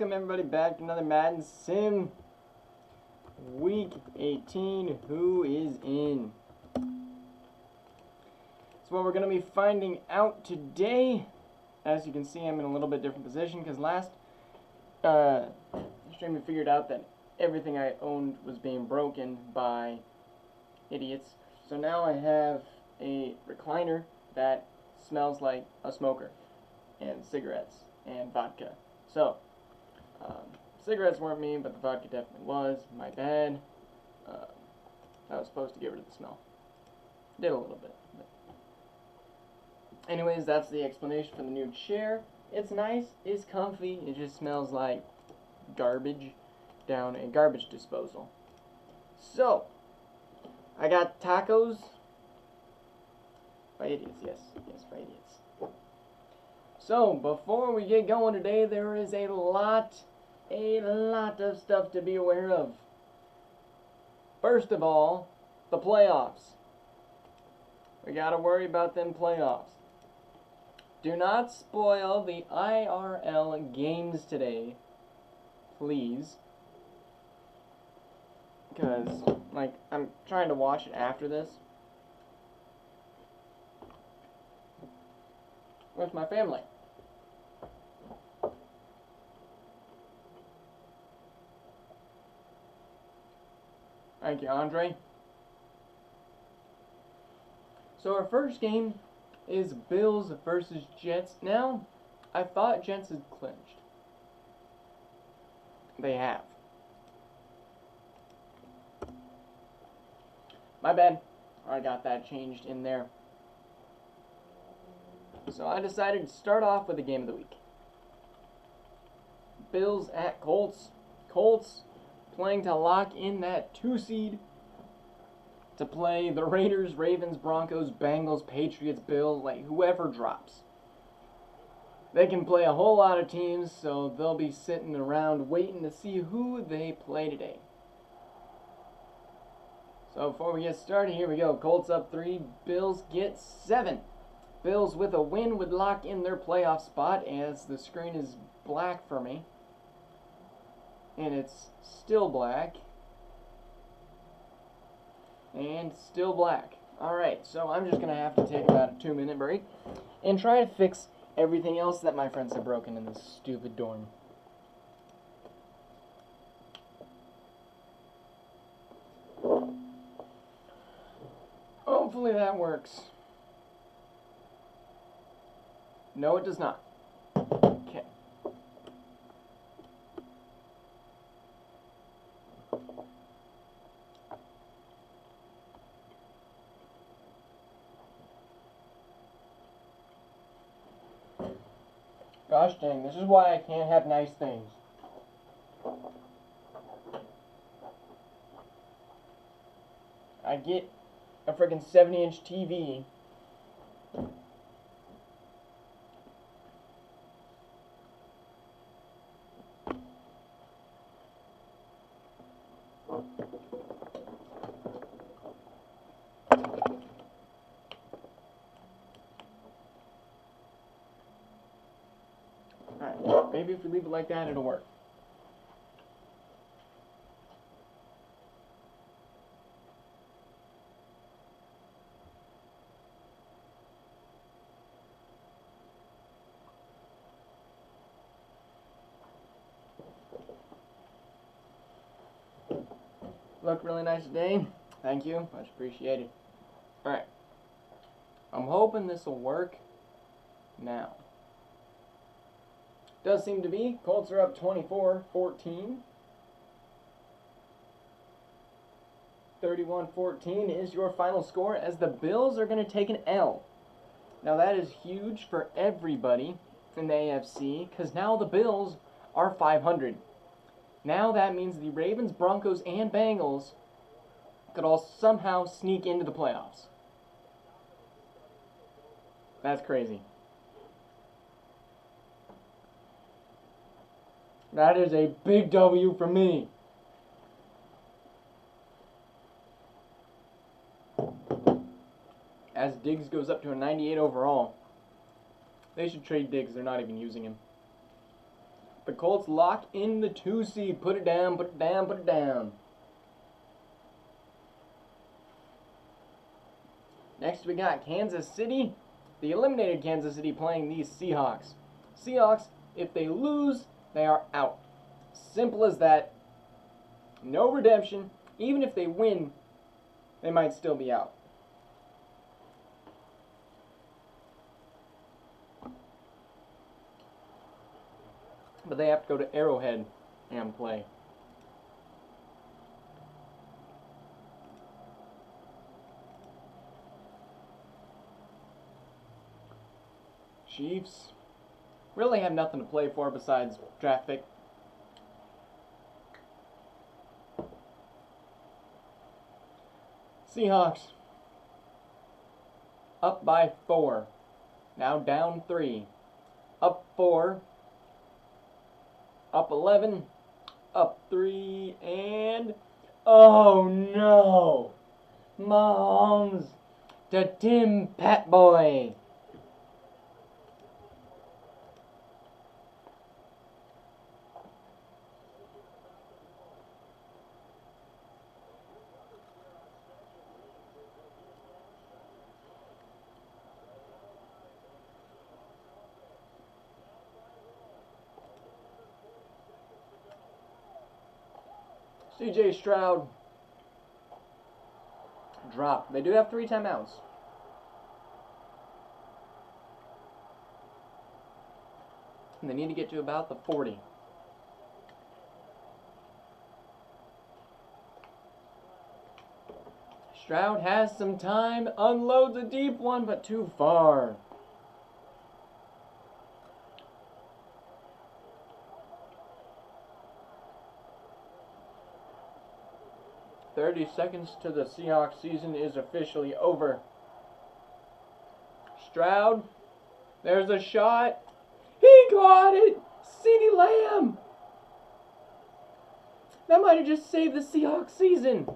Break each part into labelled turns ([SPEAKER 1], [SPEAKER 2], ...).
[SPEAKER 1] Welcome everybody back to another Madden Sim. Week 18, who is in? That's what we're going to be finding out today. As you can see, I'm in a little bit different position because last stream we figured out that everything I owned was being broken by idiots. So now I have a recliner that smells like a smoker, and cigarettes and vodka. So, cigarettes weren't me, but the vodka definitely was. My bad. I was supposed to get rid of the smell. Did a little bit. But anyways, that's the explanation for the new chair. It's nice, it's comfy, it just smells like garbage down a garbage disposal. So, I got tacos. By idiots, yes, by idiots. So, before we get going today, there is a lot of stuff to be aware of. First of all, the playoffs. We gotta worry about them playoffs. Do not spoil the IRL games today, please. Because, like, I'm trying to watch it after this with my family. Thank you, Andre. So our first game is Bills versus Jets. Now, I thought Jets had clinched. They have. My bad. I got that changed in there. So I decided to start off with the game of the week. Bills at Colts. Colts playing to lock in that 2 seed to play the Raiders, Ravens, Broncos, Bengals, Patriots, Bills, like whoever drops. They can play a whole lot of teams, so they'll be sitting around waiting to see who they play today. So before we get started, here we go. Colts up 3, Bills get 7. Bills with a win would lock in their playoff spot, as the screen is black for me. And it's still black. And still black. Alright, so I'm just going to have to take about a 2-minute break and try to fix everything else that my friends have broken in this stupid dorm. Hopefully that works. No, it does not. Okay. Gosh dang, this is why I can't have nice things. I get a freaking 70-inch TV. Alright, maybe if we leave it like that, it'll work. Look really nice today. Thank you. Much appreciated. Alright. I'm hoping this will work now. Does seem to be. Colts are up 24-14. 31-14 is your final score as the Bills are going to take an L. Now that is huge for everybody in the AFC because now the Bills are 500. Now that means the Ravens, Broncos, and Bengals could all somehow sneak into the playoffs. That's crazy. That is a big W for me. As Diggs goes up to a 98 overall. They should trade Diggs. They're not even using him. The Colts lock in the 2 seed. Put it down, put it down, put it down. Next we got Kansas City. The eliminated Kansas City playing these Seahawks. Seahawks, if they lose, they are out. Simple as that. No redemption. Even if they win, they might still be out. But they have to go to Arrowhead and play. Chiefs really have nothing to play for besides draft pick. Seahawks up by 4. Now down 3. Up 4. Up 11. Up 3. And oh no! Mahomes to Tim Patboy. CJ Stroud dropped. They do have 3 timeouts. And they need to get to about the 40. Stroud has some time, unloads a deep one, but too far. "30 seconds to the Seahawks season is officially over." Stroud, there's a shot. He got it! CeeDee Lamb! That might have just saved the Seahawks season.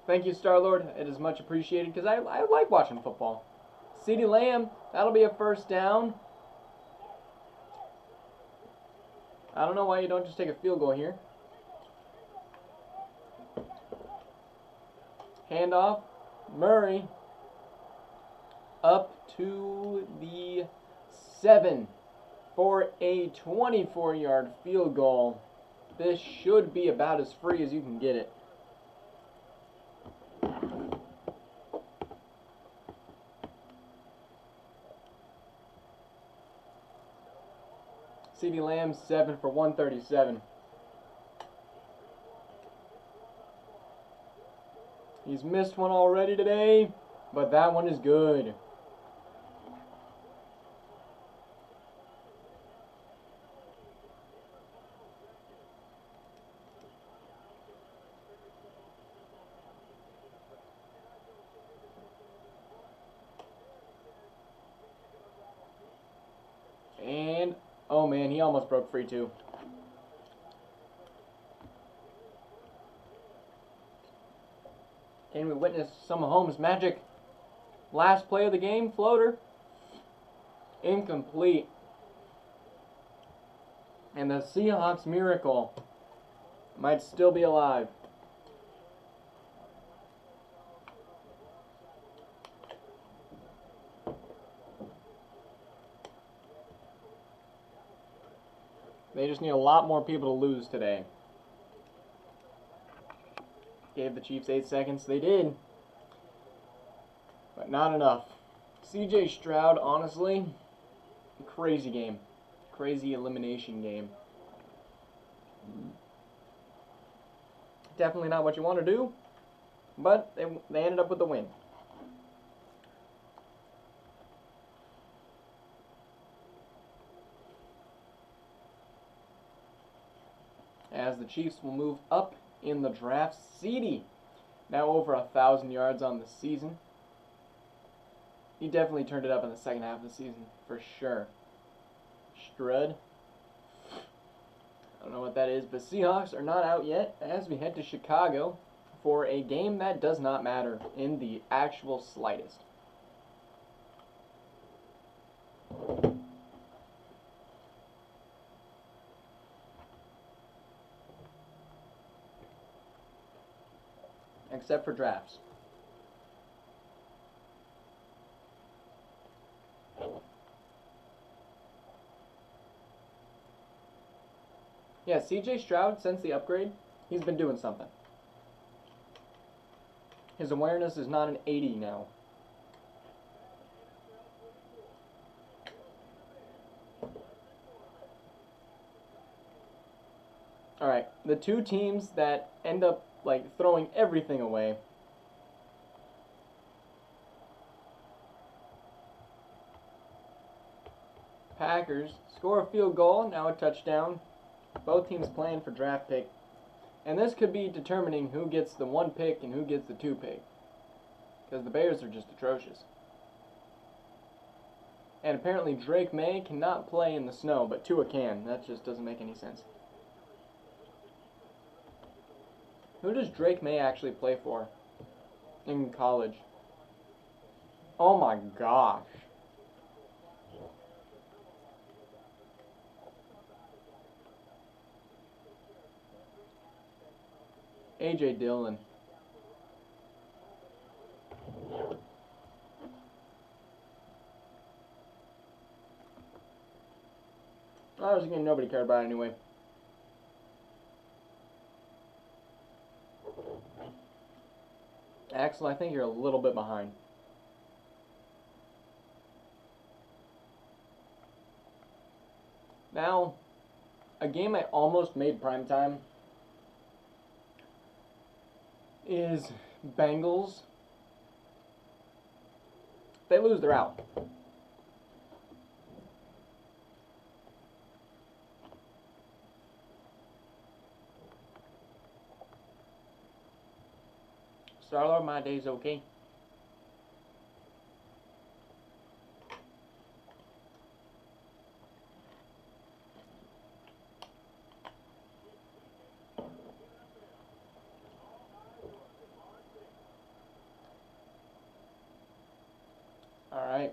[SPEAKER 1] Thank you, Star-Lord. It is much appreciated because I like watching football. CeeDee Lamb, that'll be a first down. I don't know why you don't just take a field goal here. Handoff, Murray, up to the 7 for a 24-yard field goal. This should be about as free as you can get it. CeeDee Lamb, 7 for 137. He's missed one already today, but that one is good. And, oh man, he almost broke free too. Can we witness some Mahomes magic? Last play of the game, floater. Incomplete. And the Seahawks miracle might still be alive. They just need a lot more people to lose today. Gave the Chiefs 8 seconds. They did. But not enough. CJ Stroud, honestly, crazy game. Crazy elimination game. Definitely not what you want to do, but they ended up with the win. As the Chiefs will move up in the draft, CeeDee, now over 1,000 yards on the season. He definitely turned it up in the second half of the season, for sure. Strud. I don't know what that is, but Seahawks are not out yet as we head to Chicago for a game that does not matter in the actual slightest. except for drafts. Yeah, CJ Stroud, since the upgrade, he's been doing something. His awareness is not an 80 now. Alright, the two teams that end up like throwing everything away. Packers score a field goal, now a touchdown. Both teams playing for draft pick. And this could be determining who gets the 1 pick and who gets the 2 pick. Because the Bears are just atrocious. And apparently Drake May cannot play in the snow, but Tua can. That just doesn't make any sense. Who does Drake May actually play for in college? Oh my gosh. A.J. Dillon. I was thinking nobody cared about it anyway. Axel, I think you're a little bit behind. Now, a game I almost made primetime is Bengals. If they lose, they're out. Starlord, my day's okay. Alright.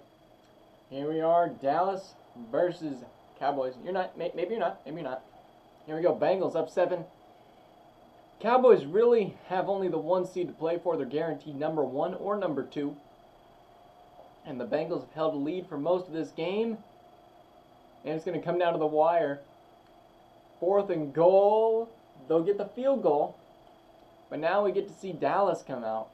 [SPEAKER 1] Here we are, Dallas versus Cowboys. You're not, maybe you're not, maybe you're not. Here we go, Bengals up 7. Cowboys really have only the 1 seed to play for. They're guaranteed number 1 or number 2. And the Bengals have held a lead for most of this game. And it's going to come down to the wire. 4th and goal. They'll get the field goal. But now we get to see Dallas come out.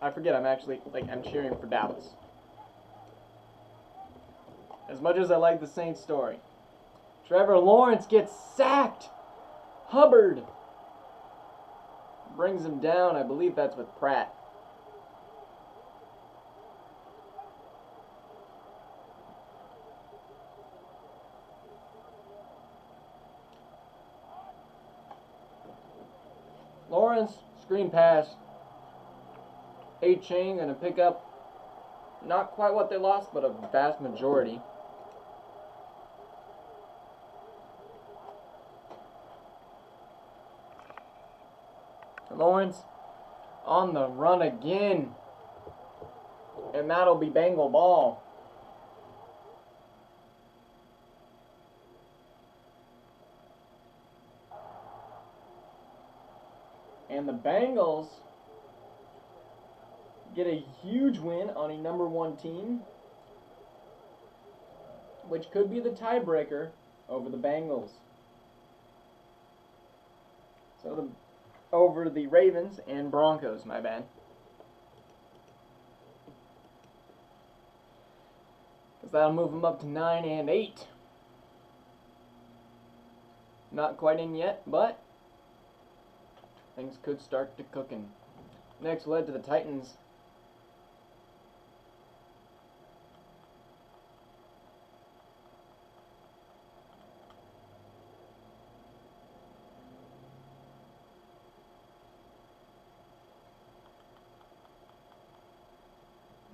[SPEAKER 1] I forget, I'm cheering for Dallas. As much as I like the Saints story. Trevor Lawrence gets sacked. Hubbard brings him down. I believe that's with Pratt. Lawrence, screen pass. A-Chain going to pick up not quite what they lost, but a vast majority. Lawrence on the run again. And that'll be Bengal ball. And the Bengals get a huge win on a number 1 team, which could be the tiebreaker over the Bengals. So over the Ravens and Broncos, my bad. Because that'll move them up to 9 and 8. Not quite in yet, but things could start to cooking. Next led to the Titans.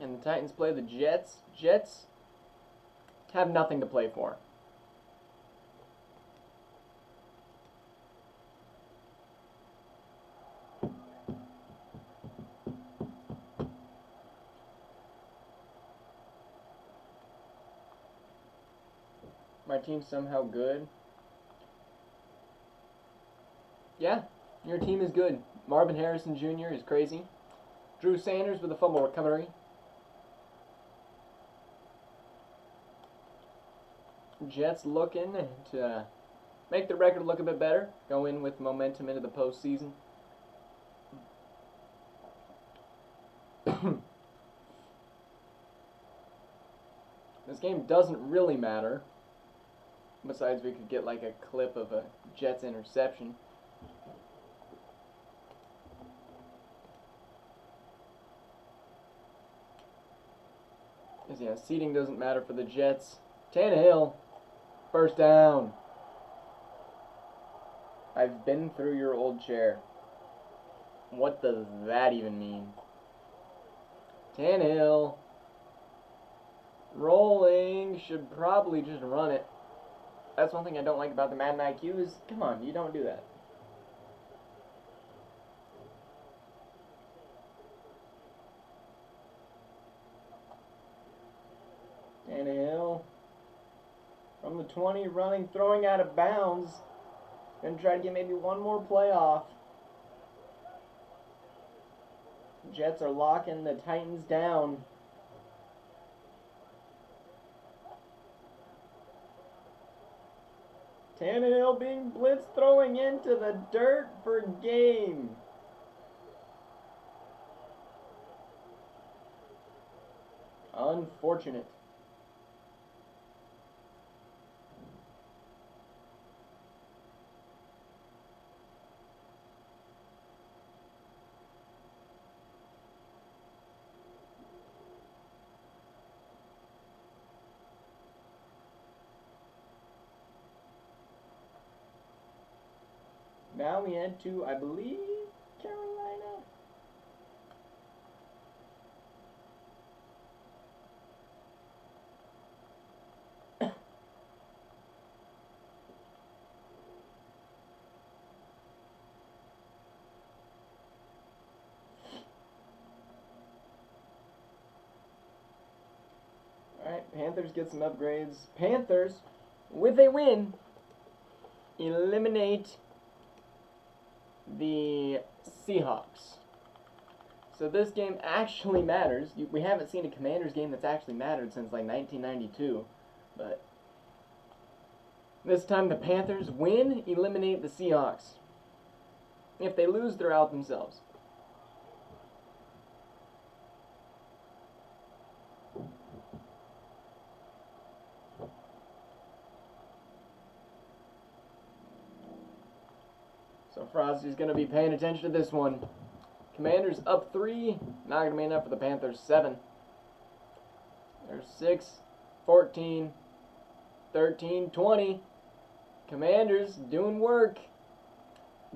[SPEAKER 1] And the Titans play the Jets. Jets have nothing to play for. My team's somehow good. Yeah, your team is good. Marvin Harrison Jr. is crazy. Drew Sanders with a fumble recovery. Jets looking to make the record look a bit better. Go in with momentum into the postseason. This game doesn't really matter. Besides, we could get like a clip of a Jets interception. Because, yeah, seeding doesn't matter for the Jets. Tannehill, first down. I've been through your old chair. What does that even mean? Tannehill. Rolling. Should probably just run it. That's one thing I don't like about the Madden IQ is, come on, you don't do that. Tannehill. From the 20, running, throwing out of bounds. Gonna try to get maybe one more play off. Jets are locking the Titans down. Tannehill being blitzed, throwing into the dirt for game. Unfortunate. Now we head to, I believe, Carolina. Alright, Panthers get some upgrades. Panthers, with a win, eliminate the Seahawks. So this game actually matters. We haven't seen a Commanders game that's actually mattered since like 1992. But this time the Panthers win, eliminate the Seahawks. If they lose, they're out themselves. So Frosty's going to be paying attention to this one. Commanders up 3. Not going to be enough for the Panthers. 7. There's 6, 14, 13, 20. Commanders doing work.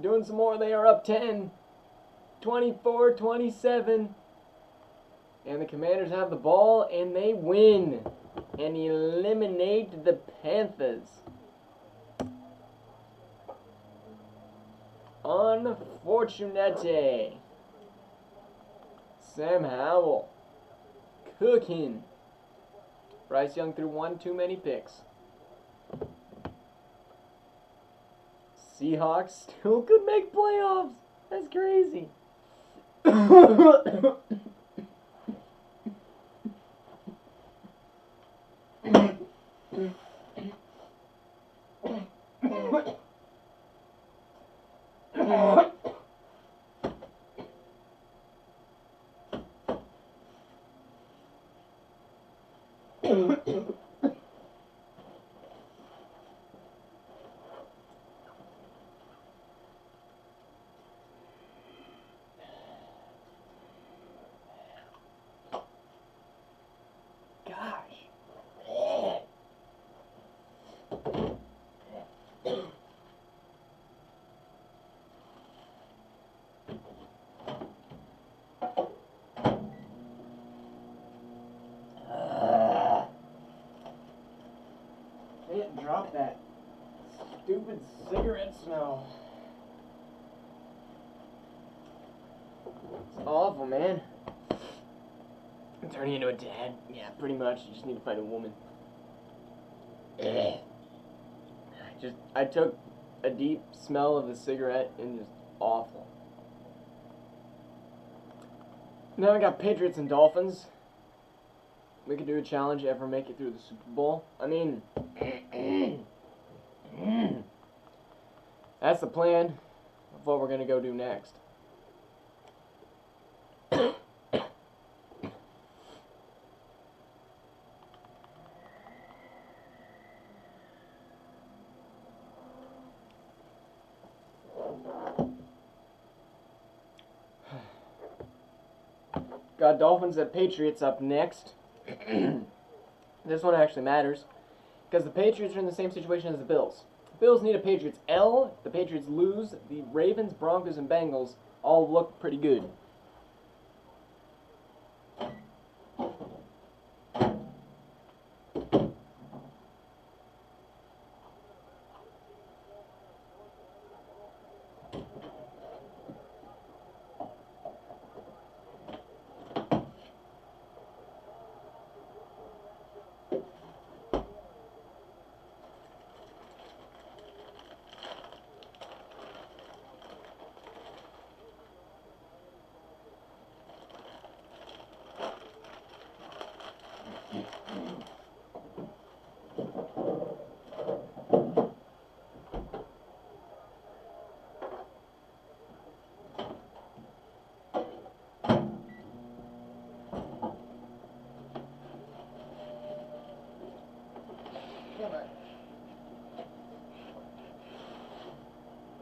[SPEAKER 1] Doing some more. They are up 10. 24, 27. And the Commanders have the ball and they win. And eliminate the Panthers. Unfortunate. Sam Howell cooking. Bryce Young threw one too many picks. Seahawks still could make playoffs. That's crazy. Drop that stupid cigarette smell. It's awful, man. I'm turning into a dad. Yeah, pretty much. You just need to find a woman. I took a deep smell of the cigarette and just awful. Now we got Patriots and Dolphins. We could do a challenge, ever make it through the Super Bowl. I mean, that's the plan of what we're going to go do next. Got Dolphins at Patriots up next. This one actually matters because the Patriots are in the same situation as the Bills. The Bills need a Patriots L. If the Patriots lose, the Ravens, Broncos, and Bengals all look pretty good.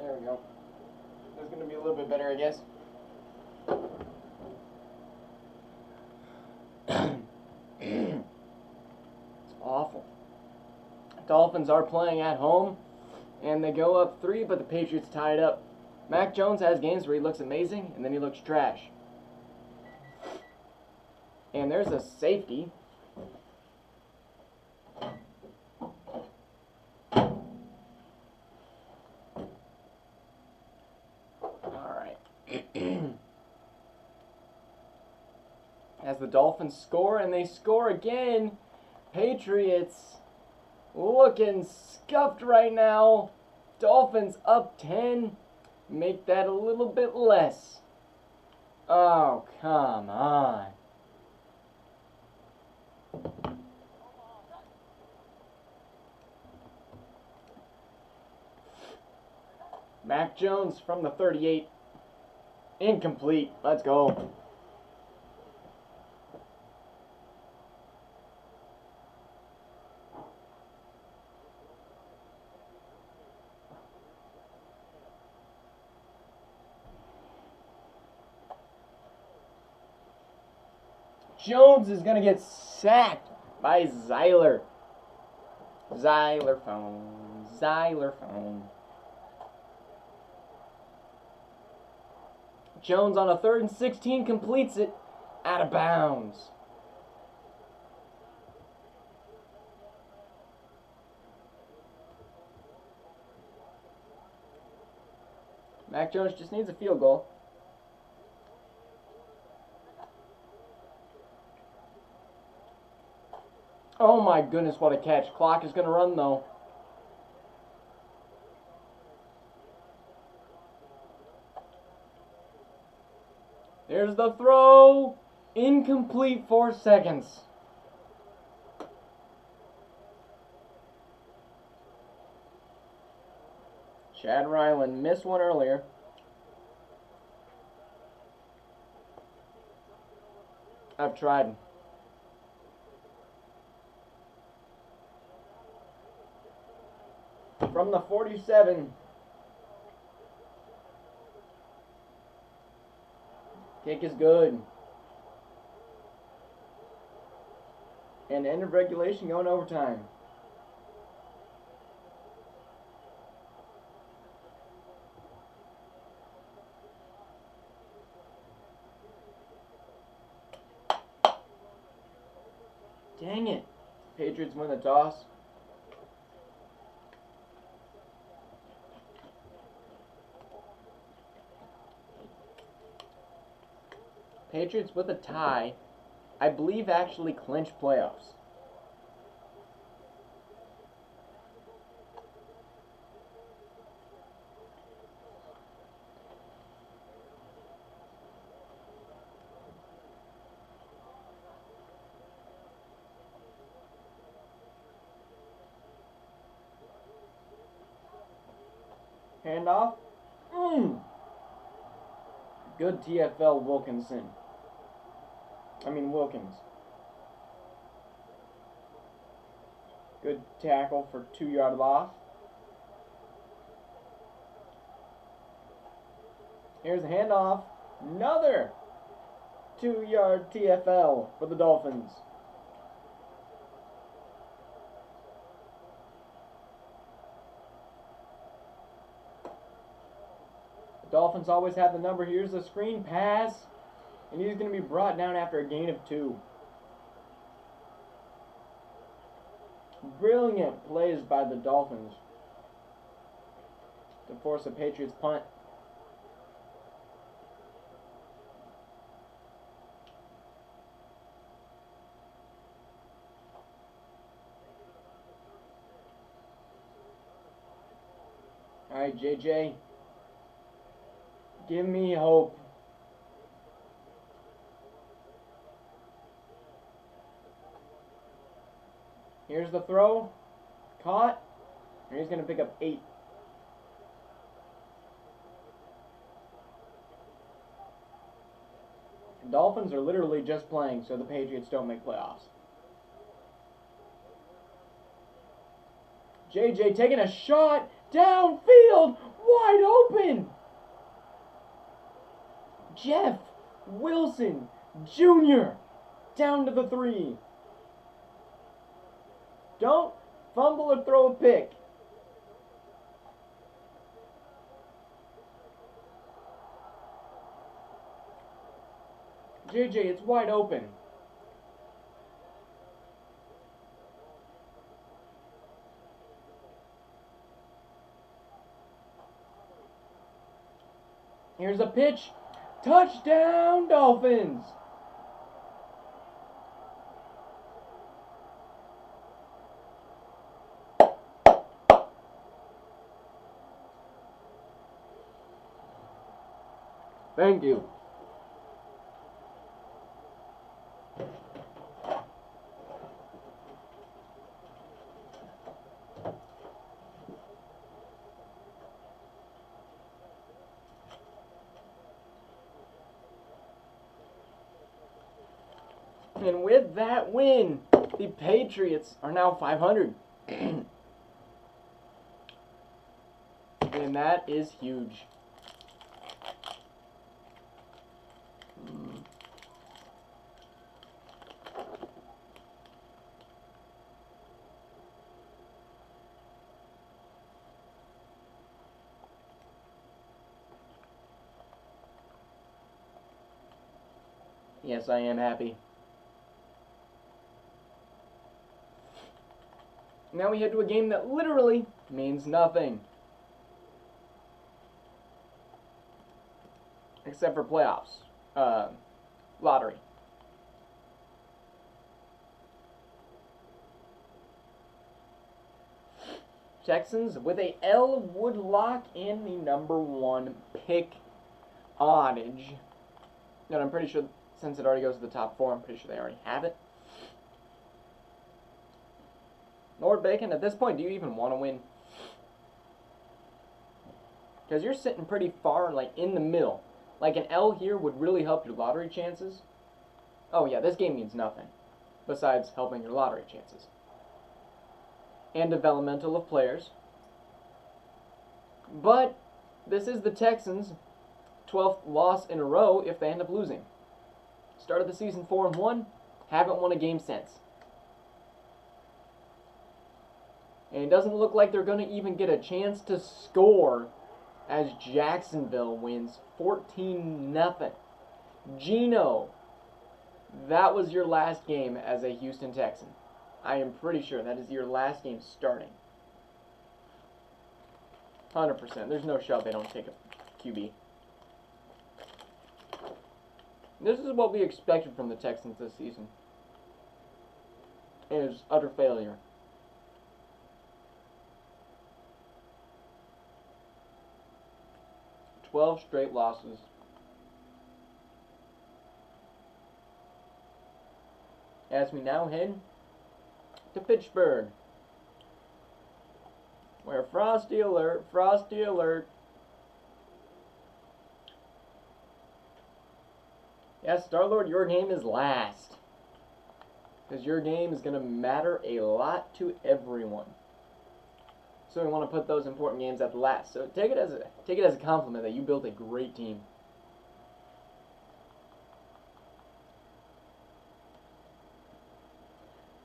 [SPEAKER 1] There we go. That's going to be a little bit better, I guess. It's awful. Dolphins are playing at home, and they go up 3, but the Patriots tie it up. Mac Jones has games where he looks amazing, and then he looks trash. And there's a safety. As the Dolphins score, and they score again. Patriots looking scuffed right now. Dolphins up 10. Make that a little bit less. Oh, come on. Mac Jones from the 38. Incomplete. Let's go. Jones is going to get sacked by Zyler. Zylerphone. Jones on a 3rd and 16 completes it out of bounds. Mac Jones just needs a field goal. Oh my goodness, what a catch. Clock is going to run though. There's the throw. Incomplete, 4 seconds. Chad Ryland missed one earlier. I've tried. From the 47. Kick is good. And end of regulation, going overtime. Dang it. Patriots win the toss. Patriots with a tie, I believe, actually clinch playoffs. Handoff. Good TFL Wilkins. Good tackle for 2-yard loss. Here's a handoff. Another 2-yard TFL for the Dolphins. The Dolphins always have the number. Here's a screen pass. And he's going to be brought down after a gain of 2. Brilliant plays by the Dolphins to force a Patriots punt. All right, JJ, give me hope. Here's the throw. Caught. And he's going to pick up 8. The Dolphins are literally just playing so the Patriots don't make playoffs. JJ taking a shot downfield. Wide open. Jeff Wilson Jr. down to the 3. Don't fumble or throw a pick. JJ, it's wide open. Here's a pitch. Touchdown, Dolphins. Thank you. And with that win, the Patriots are now 500. And that is huge. Yes, I am happy. Now we head to a game that literally means nothing. Except for playoffs. Lottery. Texans with a L Woodlock and the #1 pick odds. And I'm pretty sure, since it already goes to the top 4, I'm pretty sure they already have it. Lord Bacon, at this point, do you even want to win? Because you're sitting pretty far, like, in the middle. Like, an L here would really help your lottery chances. Oh, yeah, this game means nothing. Besides helping your lottery chances. And developmental of players. But this is the Texans' 12th loss in a row if they end up losing. Started the season 4-1, haven't won a game since. And it doesn't look like they're going to even get a chance to score as Jacksonville wins 14-0. Gino, that was your last game as a Houston Texan. I am pretty sure that is your last game starting. 100%. There's no shot they don't take a QB. This is what we expected from the Texans this season. It is utter failure. "12 straight losses. As we now head to Pittsburgh, where frosty alert, Yes, Star-Lord, your game is last. Because your game is going to matter a lot to everyone. So we want to put those important games at the last. So take it as a compliment that you built a great team.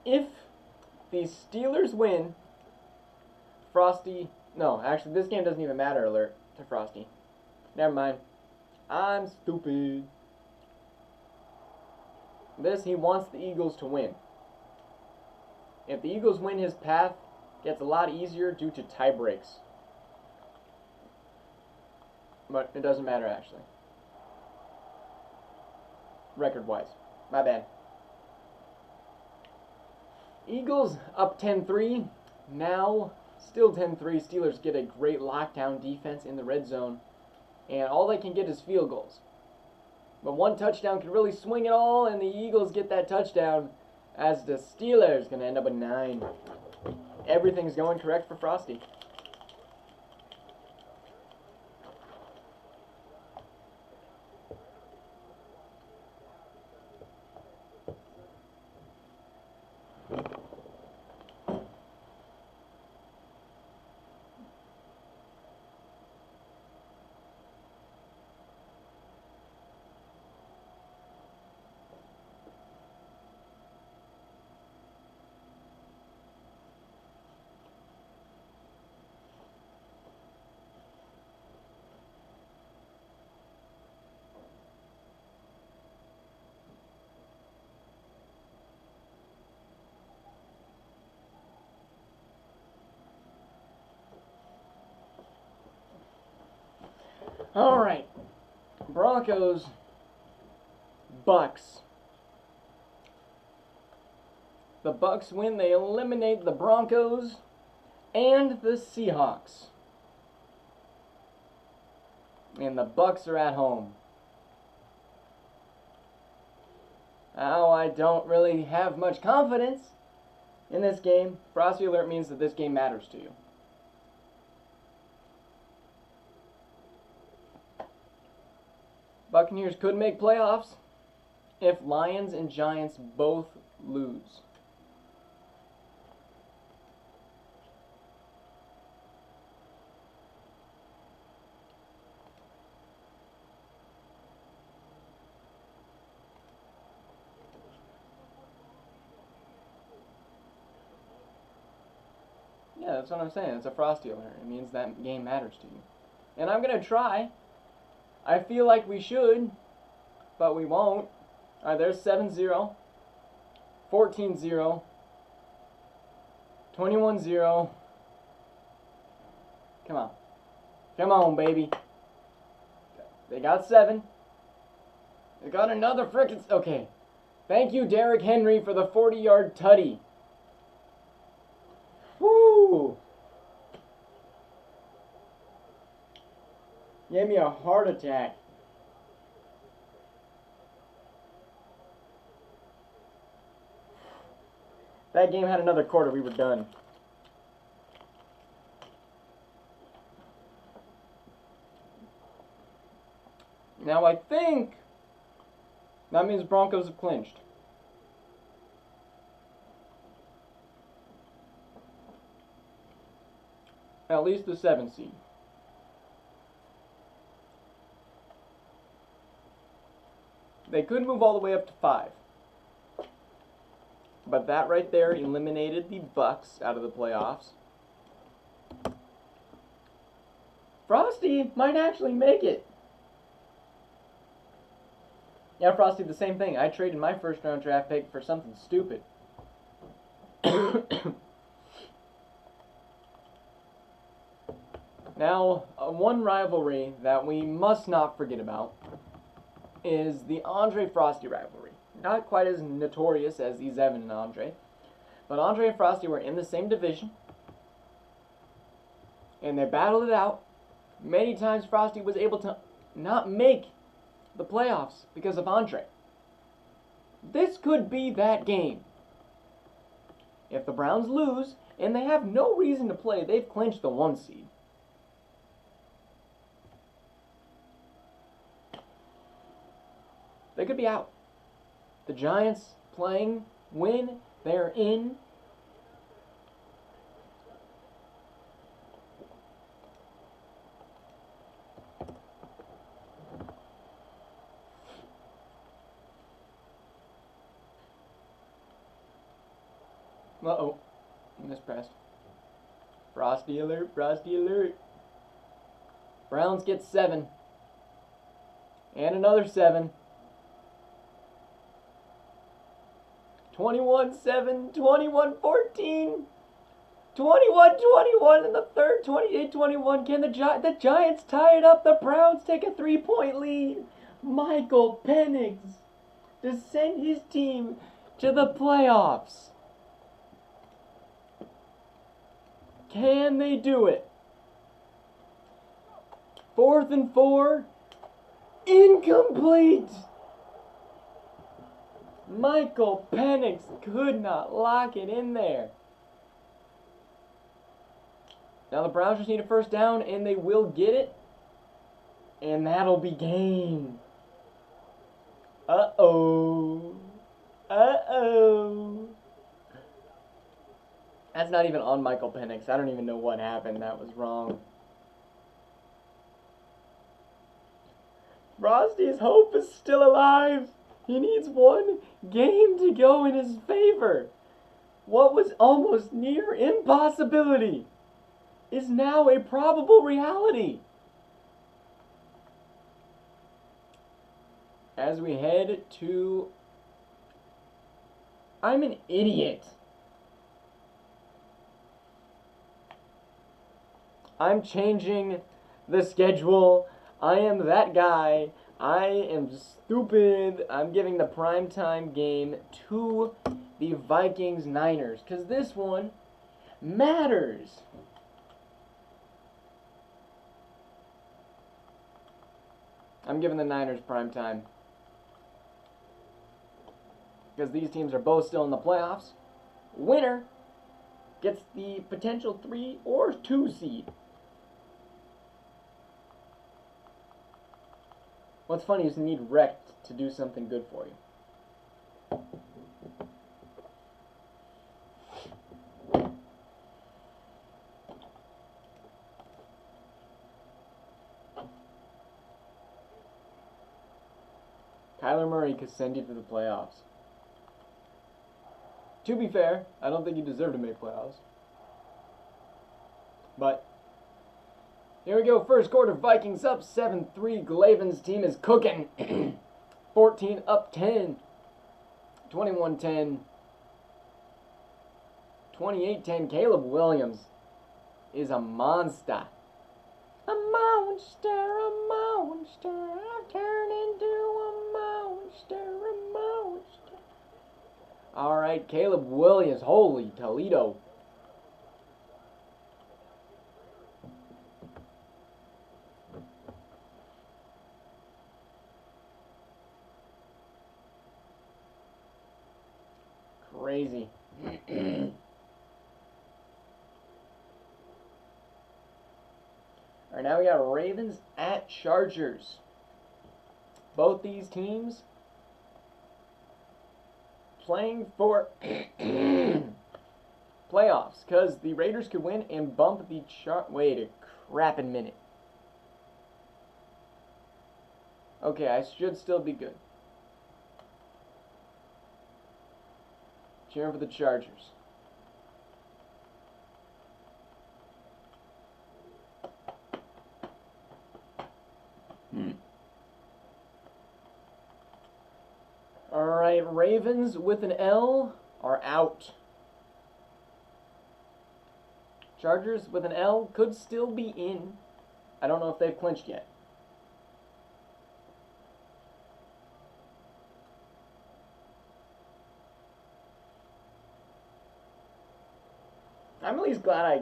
[SPEAKER 1] If the Steelers win, Frosty... No, actually, this game doesn't even matter, alert, to Frosty. Never mind. I'm stupid. He wants the Eagles to win. If the Eagles win, his path gets a lot easier due to tie breaks. But it doesn't matter, actually. Record-wise. My bad. Eagles up 10-3. Now, still 10-3. Steelers get a great lockdown defense in the red zone. And all they can get is field goals. But one touchdown can really swing it all, and the Eagles get that touchdown as the Steelers going to end up with 9. Everything's going correct for Frosty. Alright. Broncos. Bucks. The Bucks win. They eliminate the Broncos and the Seahawks. And the Bucks are at home. Now, I don't really have much confidence in this game. Frosty Alert means that this game matters to you. Buccaneers could make playoffs if Lions and Giants both lose. Yeah, that's what I'm saying. It's a Frosty Alert. It means that game matters to you. And I'm going to try. I feel like we should, but we won't. Alright, there's 7-0, 14-0, 21-0. Come on. Come on, baby. They got 7. They got another frickin'... Okay. Thank you, Derrick Henry, for the 40-yard tutty. Woo! Gave me a heart attack. That game had another quarter, we were done. Now I think that means Broncos have clinched. At least the 7th seed. They could move all the way up to 5. But that right there eliminated the Bucks out of the playoffs. Frosty might actually make it. Yeah, Frosty, the same thing. I traded my first round draft pick for something stupid. Now, one rivalry that we must not forget about is the Andre-Frosty rivalry. Not quite as notorious as these Evan and Andre, but Andre and Frosty were in the same division, and they battled it out. Many times Frosty was able to not make the playoffs because of Andre. This could be that game. If the Browns lose, and they have no reason to play, they've clinched the 1 seed. They could be out. The Giants playing, win, they're in. Uh-oh. Mispressed. Frosty alert, frosty alert. Browns get 7. And another 7. 21-7, 21-14. 21-21 in the third, 28-21. Can the Giants tie it up? The Browns take a 3-point lead. Michael Penix to send his team to the playoffs. Can they do it? 4th and 4. Incomplete. Michael Penix could not lock it in there. Now the Browns just need a first down, and they will get it. And that'll be game. Uh-oh. Uh-oh. That's not even on Michael Penix. I don't even know what happened. That was wrong. Frosty's hope is still alive. He needs one game to go in his favor. What was almost near impossibility is now a probable reality. As we head to... I'm an idiot. I'm changing the schedule. I am that guy. I am stupid. I'm giving the primetime game to the Vikings-Niners, because this one matters. I'm giving the Niners primetime, because these teams are both still in the playoffs. Winner gets the potential 3 or 2 seed. What's funny is you need wrecked to do something good for you. Kyler Murray could send you to the playoffs. To be fair, I don't think he deserved to make playoffs. But here we go, first quarter, Vikings up 7-3. Glaven's team is cooking. 14 up 10. 21-10. 28-10. Caleb Williams is a monster. A monster, a monster. I've turned into a monster, a monster. Alright, Caleb Williams. Holy Toledo. Crazy. Alright, now we got Ravens at Chargers. Both these teams playing for playoffs, because the Raiders could win and bump the Wait a crappin' minute. Okay, I should still be good. Cheering for the Chargers. Alright, Ravens with an L are out. Chargers with an L could still be in. I don't know if they've clinched yet. I'm at least glad I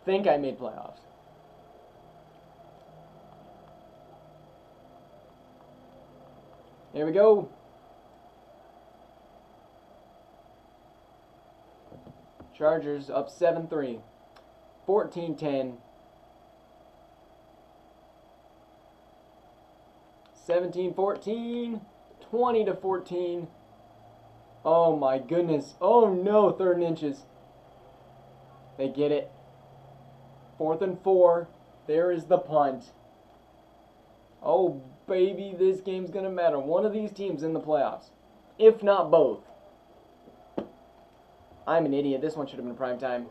[SPEAKER 1] think I made playoffs. Here we go. Chargers up 7-3. 14-10. 17-14. 20-14. Oh my goodness. Oh no, 3rd and inches. They get it. 4th and 4. There is the punt. Oh baby, this game's gonna matter. One of these teams in the playoffs, if not both. I'm an idiot. This one should have been prime time.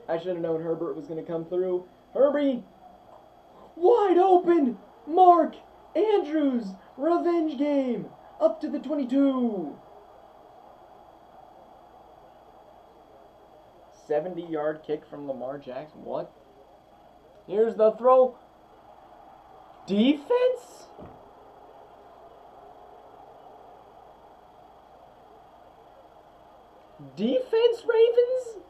[SPEAKER 1] I should have known Herbert was gonna come through. Herbie, wide open. Mark Andrews, revenge game, up to the 22. 70-yard kick from Lamar Jackson. What? Here's the throw. Defense? Defense, Ravens?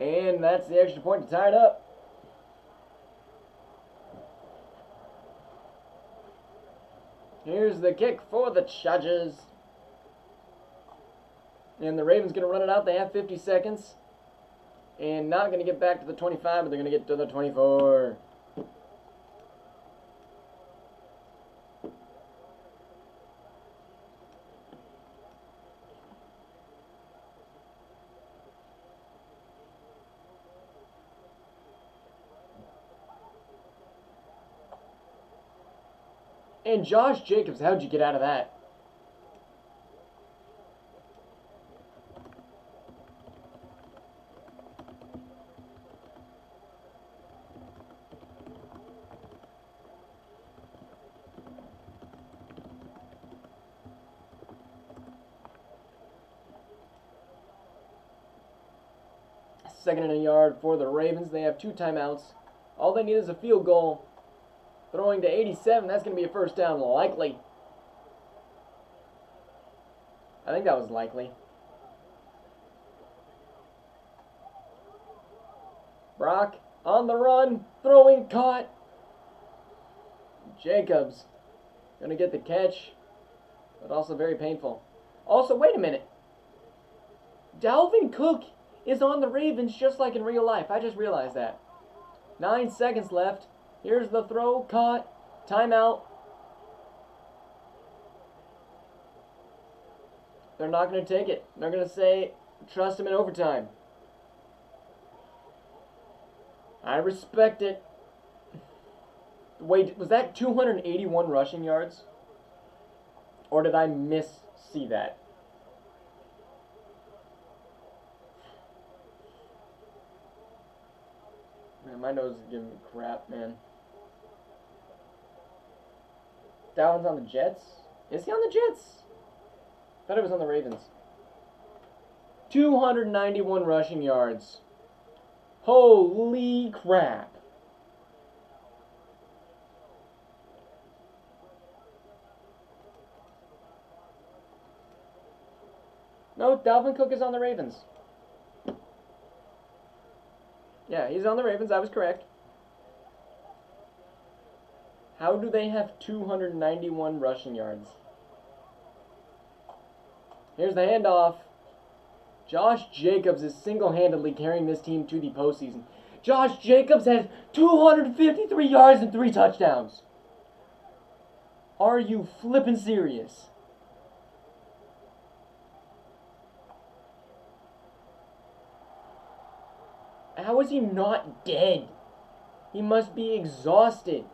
[SPEAKER 1] And that's the extra point to tie it up. Here's the kick for the Chargers. And the Ravens going to run it out. They have 50 seconds. And not going to get back to the 25, but they're going to get to the 24. And Josh Jacobs, how'd you get out of that? Second and a yard for the Ravens. They have 2 timeouts. All they need is a field goal. Throwing to 87. That's going to be a first down, likely. I think that was likely. Brock on the run. Throwing, caught. Jacobs going to get the catch, but also very painful. Also, wait a minute. Dalvin Cook is on the Ravens just like in real life. I just realized that. 9 seconds left. Here's the throw, caught, timeout. They're not going to take it. They're going to say, trust him in overtime. I respect it. Wait, was that 281 rushing yards? Or did I see that? Man, my nose is giving me crap, man. That one's on the Jets? Is he on the Jets? I thought it was on the Ravens. 291 rushing yards. Holy crap. No, Dalvin Cook is on the Ravens. Yeah, he's on the Ravens. I was correct. How do they have 291 rushing yards? Here's the handoff. Josh Jacobs is single-handedly carrying this team to the postseason. Josh Jacobs has 253 yards and 3 touchdowns. Are you flippin' serious? How is he not dead? He must be exhausted.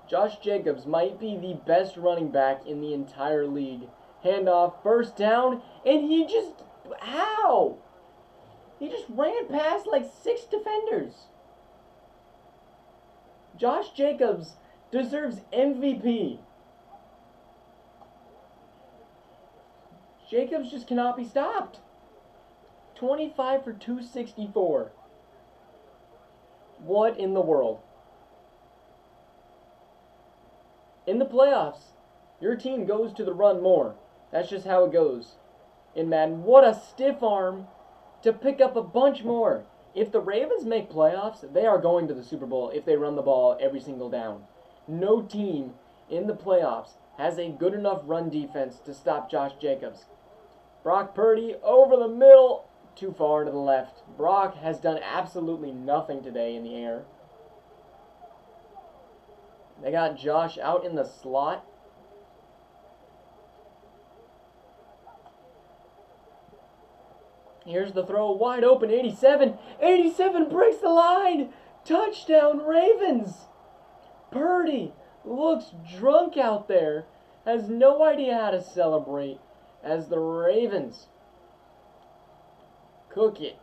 [SPEAKER 1] Josh Jacobs might be the best running back in the entire league. Handoff, first down, and he just... How? He just ran past like 6 defenders. Josh Jacobs deserves MVP. Jacobs just cannot be stopped. 25 for 264. What in the world? In the playoffs, your team goes to the run more. That's just how it goes. In Madden, what a stiff arm to pick up a bunch more. If the Ravens make playoffs, they are going to the Super Bowl if they run the ball every single down. No team in the playoffs has a good enough run defense to stop Josh Jacobs. Brock Purdy over the middle too far to the left. Brock has done absolutely nothing today in the air. They got Josh out in the slot. Here's the throw, wide open, 87. 87 breaks the line. Touchdown, Ravens. Purdy looks drunk out there. Has no idea how to celebrate as the Ravens cook it.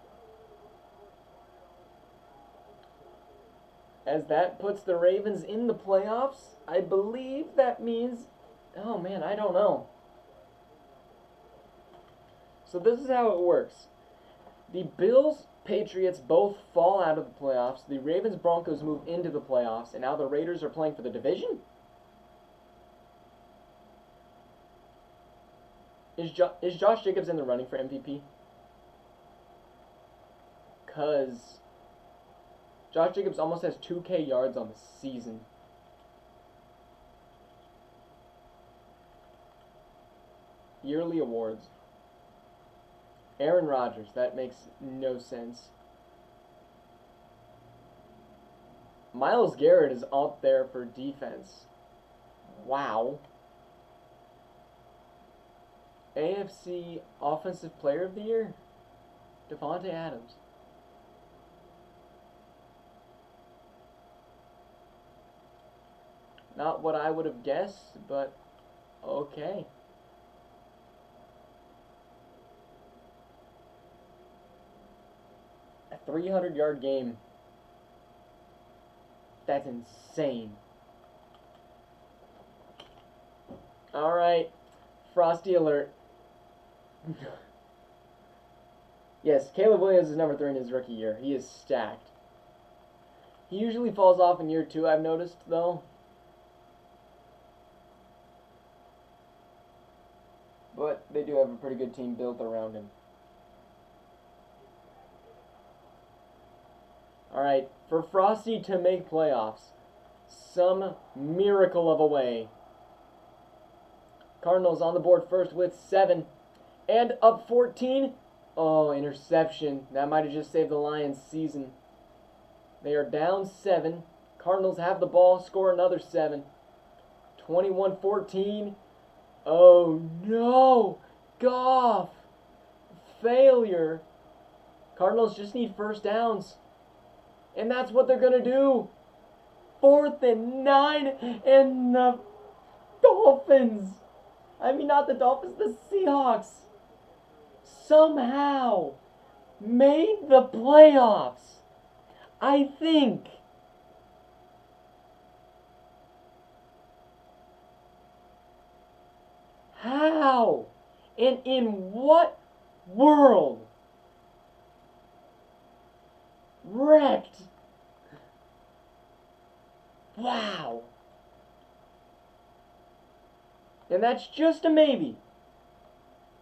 [SPEAKER 1] As that puts the Ravens in the playoffs, I believe that means, oh man, I don't know. So this is how it works. The Bills, Patriots both fall out of the playoffs. The Ravens, Broncos move into the playoffs, and now the Raiders are playing for the division? Is Josh Jacobs in the running for MVP? Because Josh Jacobs almost has 2K yards on the season. Yearly awards. Aaron Rodgers, that makes no sense. Myles Garrett is up there for defense. Wow. AFC Offensive Player of the Year? Devontae Adams. Not what I would have guessed, but okay. A 300-yard game. That's insane. Alright. Frosty alert. Yes, Caleb Williams is number 3 in his rookie year. He is stacked. He usually falls off in year 2, I've noticed, though. But they do have a pretty good team built around him. Alright, for Frosty to make playoffs, some miracle of a way. Cardinals on the board first with 7. And up 14. Oh, interception. That might have just saved the Lions' season. They are down 7. Cardinals have the ball, score another 7. 21-14. Oh no! Goff! Failure. Cardinals just need first downs. And that's what they're going to do. 4th and 9. And the Dolphins. I mean, not the Dolphins, the Seahawks. Somehow made the playoffs. I think. How? And in what world? Wrecked. Wow. And that's just a maybe.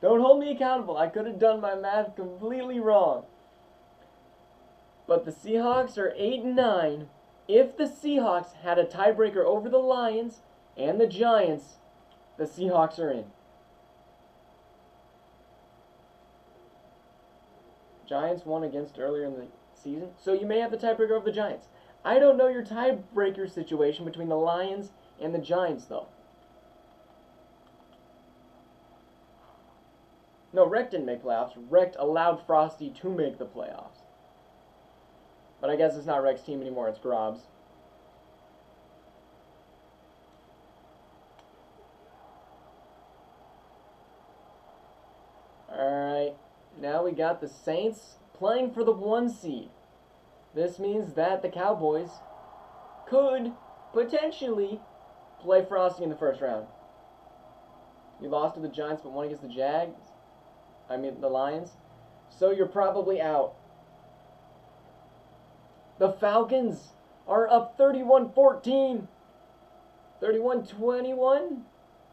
[SPEAKER 1] Don't hold me accountable. I could have done my math completely wrong. But the Seahawks are 8-9. If the Seahawks had a tiebreaker over the Lions and the Giants, the Seahawks are in. Giants won against earlier in the season, so you may have the tiebreaker over the Giants. I don't know your tiebreaker situation between the Lions and the Giants, though. No, Rec didn't make playoffs. Rec allowed Frosty to make the playoffs. But I guess it's not Rec's team anymore, it's Grob's. Alright, now we got the Saints playing for the 1 seed. This means that the Cowboys could potentially play Frosty in the first round. You lost to the Giants but won against the the Lions. So you're probably out. The Falcons are up 31-14. 31-21.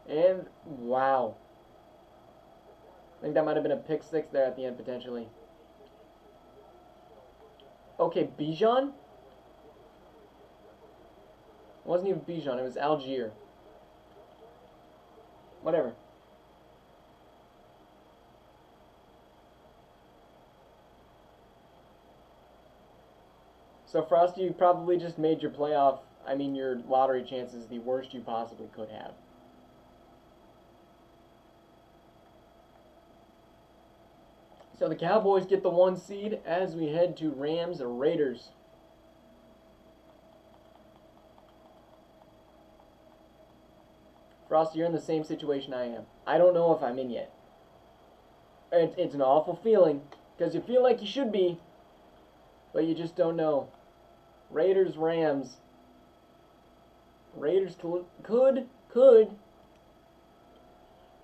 [SPEAKER 1] And wow. I think that might have been a pick 6 there at the end potentially. Okay, Bijan? It wasn't even Bijan, it was Algier. Whatever. So Frosty, you probably just made your your lottery chances the worst you possibly could have. So the Cowboys get the 1 seed as we head to Rams or Raiders. Frosty, you're in the same situation I am. I don't know if I'm in yet. It's an awful feeling, because you feel like you should be, but you just don't know. Raiders, Rams. Raiders could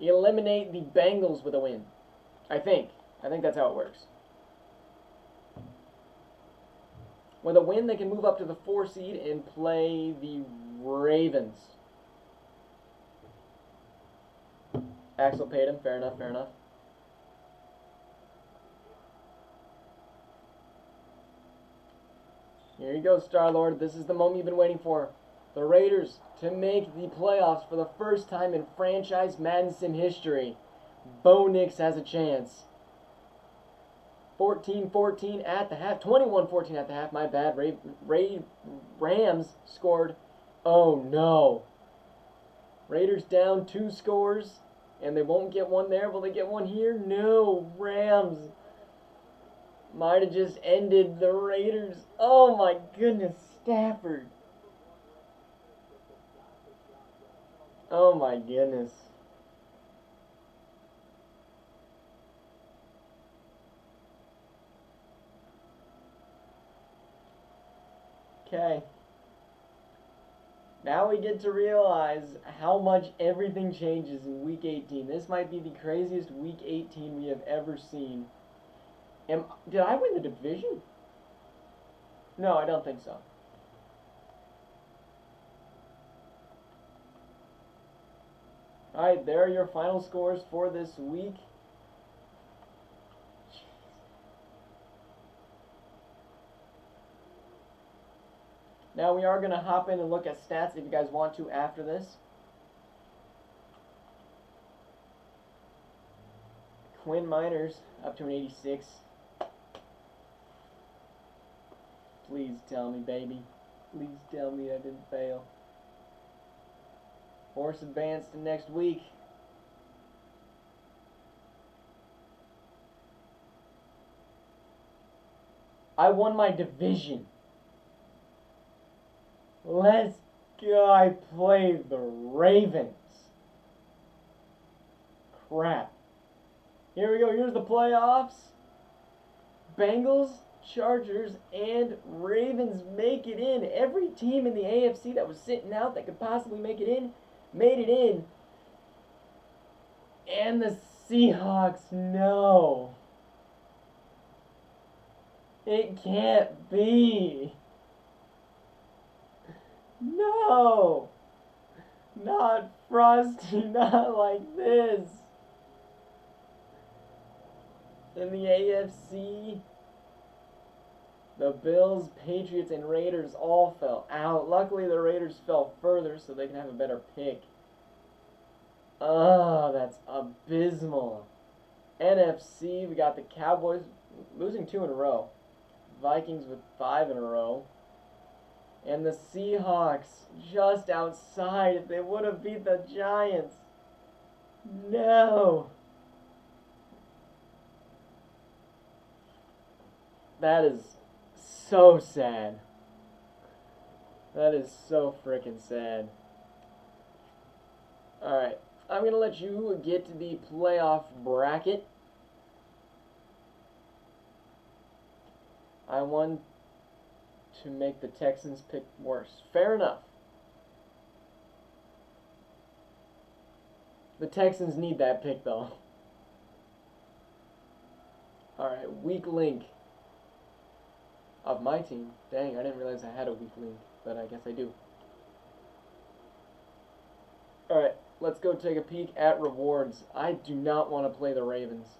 [SPEAKER 1] eliminate the Bengals with a win. I think that's how it works. With a win, they can move up to the 4 seed and play the Ravens. Axel paid him. Fair enough, fair enough. Here you go, Star-Lord. This is the moment you've been waiting for. The Raiders to make the playoffs for the first time in franchise Madden Sim history. Bo Nix has a chance. 14-14 at the half. 21-14 at the half. My bad. Rams scored. Oh, no. Raiders down 2 scores. And they won't get one there. Will they get one here? No. Rams might have just ended the Raiders. Oh, my goodness. Stafford. Oh, my goodness. Okay. Now we get to realize how much everything changes in Week 18. This might be the craziest Week 18 we have ever seen. Did I win the division? No, I don't think so. Alright, there are your final scores for this week. Now we are going to hop in and look at stats if you guys want to after this. Quinn Miners up to an 86. Please tell me, baby. Please tell me I didn't fail. Horse advanced to next week. I won my division. Let's go. I played the Ravens. Crap. Here we go. Here's the playoffs. Bengals, Chargers, and Ravens make it in. Every team in the AFC that was sitting out that could possibly make it in, made it in. And the Seahawks, no. It can't be. No! Not Frosty, not like this. In the AFC, the Bills, Patriots, and Raiders all fell out. Luckily, the Raiders fell further so they can have a better pick. Oh, that's abysmal. NFC, we got the Cowboys losing 2 in a row. Vikings with 5 in a row. And the Seahawks just outside. If they would have beat the Giants. No. That is so sad. That is so freaking sad. Alright. I'm going to let you get to the playoff bracket. I want to make the Texans pick worse. Fair enough. The Texans need that pick, though. Alright, weak link of my team. Dang, I didn't realize I had a weak link, but I guess I do. Alright, let's go take a peek at rewards. I do not want to play the Ravens.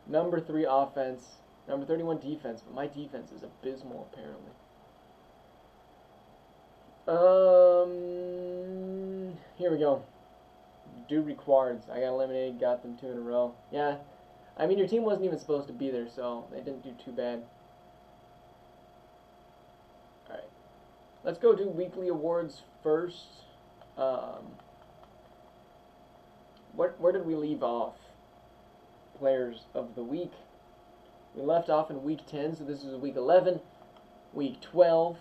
[SPEAKER 1] Number 3 offense. Number 31 defense, but my defense is abysmal apparently. Here we go. Do required. I got eliminated, got them 2 in a row. Yeah, I mean your team wasn't even supposed to be there, so they didn't do too bad. let's go do weekly awards first. Where did we leave off? Players of the week. We left off in week 10, so this is week 11, week 12,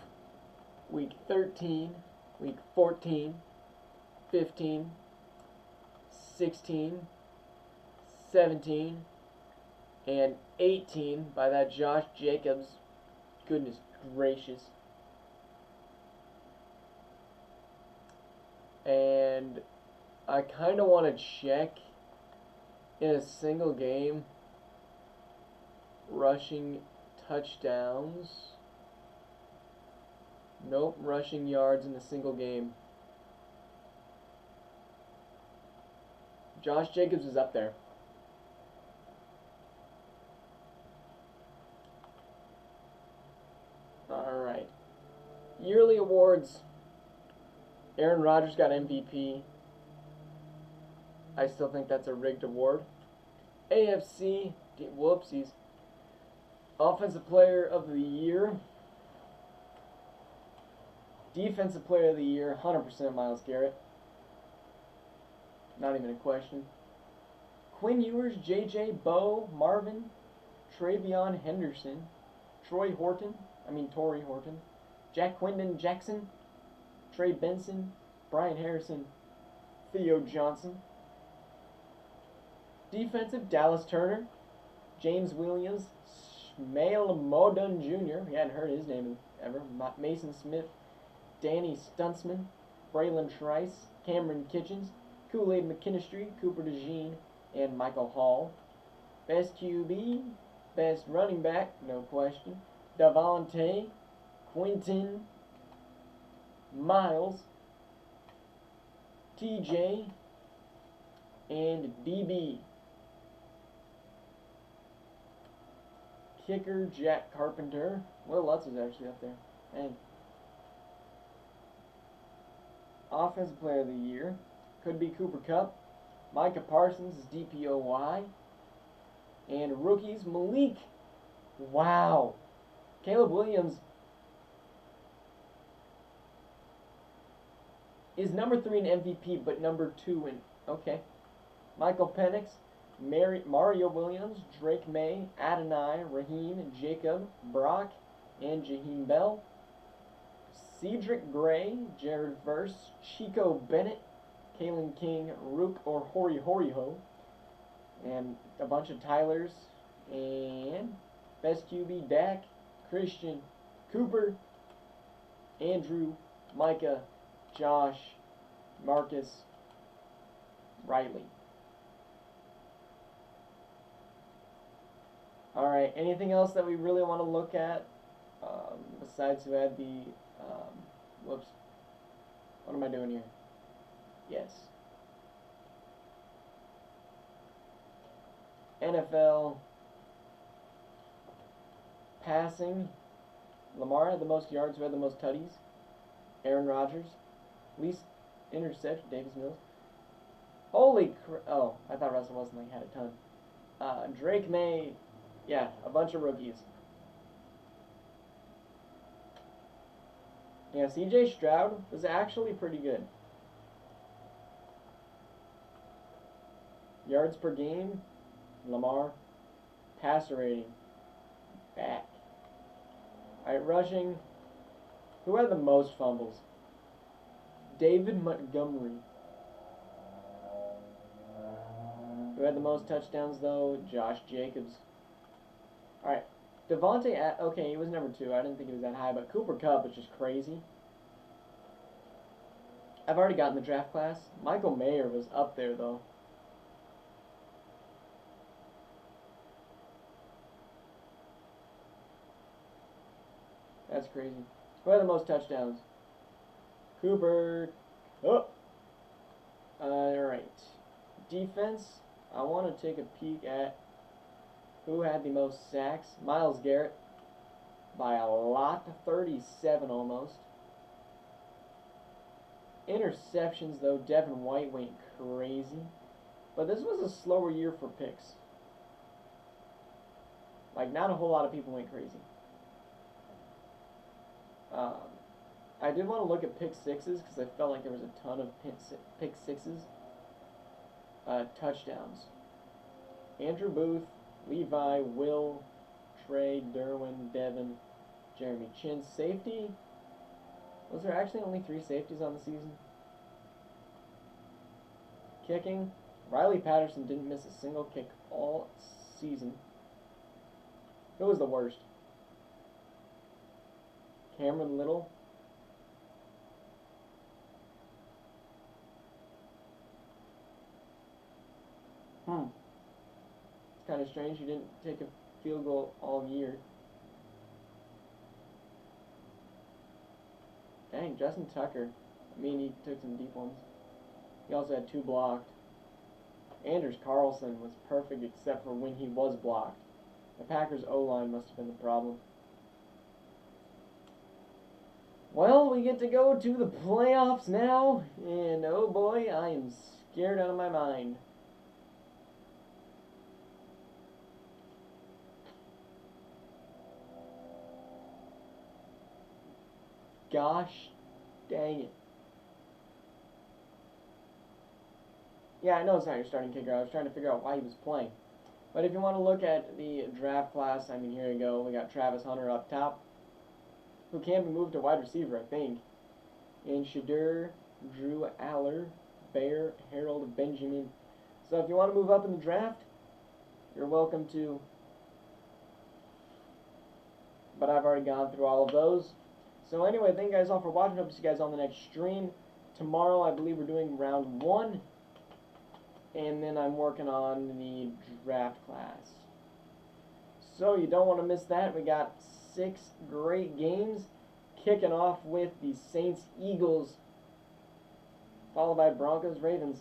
[SPEAKER 1] week 13, week 14, 15, 16, 17, and 18 by that Josh Jacobs. Goodness gracious. And I kind of want to check in a single game rushing touchdowns. Nope, rushing yards in a single game. Josh Jacobs is up there. Alright. Yearly awards. Aaron Rodgers got MVP. I still think that's a rigged award. AFC, whoopsies. Offensive Player of the Year. Defensive Player of the Year, 100% Myles Garrett. Not even a question. Quinn Ewers, JJ, Bo, Marvin, Travion Henderson, Torrey Horton, Jack Quindon Jackson, Trey Benson, Brian Harrison, Theo Johnson. Defensive, Dallas Turner, James Williams, Shmael Modun Jr., we hadn't heard his name ever, Mason Smith, Danny Stuntsman, Braylon Trice, Cameron Kitchens, Kool-Aid McKinstry, Cooper DeJean, and Michael Hall. Best QB, best running back, no question, Davante, Quinton, Miles, TJ, and DB. Kicker, Jack Carpenter. Will Lutz is actually up there. Dang. Offensive Player of the Year. Could be Cooper Kupp. Micah Parsons is DPOY. And rookies, Malik. Wow. Caleb Williams is number 3 in MVP, but number 2 in... Okay. Michael Penix, Mario Williams, Drake May, Adonai, Raheem, Jacob, Brock, and Jaheim Bell. Cedric Gray, Jared Verse, Chico Bennett, Kalen King, Rook or Hori Ho, and a bunch of Tylers. And best QB, Dak, Christian, Cooper, Andrew, Micah, Josh, Marcus, Riley. Alright, anything else that we really want to look at besides who had the, whoops, what am I doing here? Yes. NFL passing, Lamar had the most yards, who had the most tutties? Aaron Rodgers, least interception, Davis Mills. Holy oh, I thought Russell Wilson had a ton. Drake May, yeah, a bunch of rookies. Yeah, CJ Stroud was actually pretty good. Yards per game, Lamar. Passer rating, back. Alright, rushing. Who had the most fumbles? David Montgomery. Who had the most touchdowns, though? Josh Jacobs. Alright. Devontae, okay, he was number 2. I didn't think he was that high, but Cooper Kupp is just crazy. I've already gotten the draft class. Michael Mayer was up there, though. That's crazy. Who had the most touchdowns? Cooper. Oh! Alright. Defense. I want to take a peek at who had the most sacks. Myles Garrett. By a lot. 37 almost. Interceptions, though. Devin White went crazy. But this was a slower year for picks. Like, not a whole lot of people went crazy. I did want to look at pick sixes because I felt like there was a ton of pick sixes. Touchdowns. Andrew Booth, Levi, Will, Trey, Derwin, Devin, Jeremy Chin. Safety? Was there actually only 3 safeties on the season? Kicking? Riley Patterson didn't miss a single kick all season. Who was the worst? Cameron Little? It's kind of strange he didn't take a field goal all year. Dang, Justin Tucker. I mean, he took some deep ones. He also had 2 blocked. Anders Carlson was perfect except for when he was blocked. The Packers' O-line must have been the problem. Well, we get to go to the playoffs now, and oh boy, I am scared out of my mind. Gosh dang it. Yeah, I know it's not your starting kicker. I was trying to figure out why he was playing. But if you want to look at the draft class, I mean, here you go. We got Travis Hunter up top, who can be moved to wide receiver, I think. And Shadur, Drew Aller, Bear, Harold, Benjamin. So if you want to move up in the draft, you're welcome to. But I've already gone through all of those. So anyway, thank you guys all for watching. Hope to see you guys on the next stream. Tomorrow, I believe we're doing round 1. And then I'm working on the draft class. So you don't want to miss that. We got 6 great games. Kicking off with the Saints-Eagles, followed by Broncos-Ravens.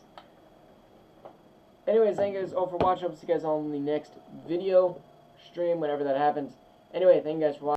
[SPEAKER 1] Anyways, thank you guys all for watching. Hope to see you guys on the next video, stream, whenever that happens. Anyway, thank you guys for watching.